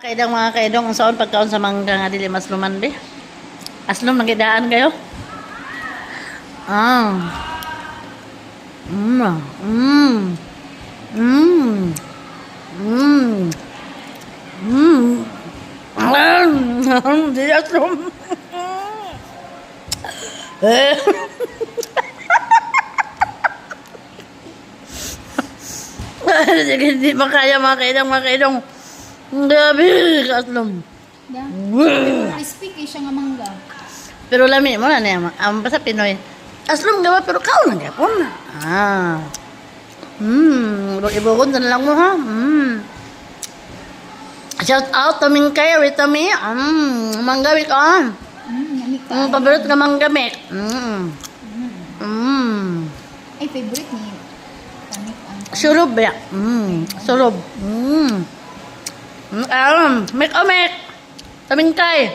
Kaidang mga kaidong ang saon pagkaon sa mangga nga dili masluman be. Aslom nagidaan kayo. Ah. Mm. Mm. Mm. Mm. Mm. Di aslom. Eh. Hindi makaya mga kaidong. Grabe, kaslom. Da. Pero crispy kay siya nga mangga. Pero lami mo na niya. Basta Pinoy. Aslom gawa pero kaon na gyapon. Ah. Ibukod na lang mo ha. Shout out to Mingkay, Ritami. Manggawi ka. Yummy ka. Paborito ka manggawi. Ay, favorite ni Tanik ang Surob ya. Surob. Mek. Tamingkay.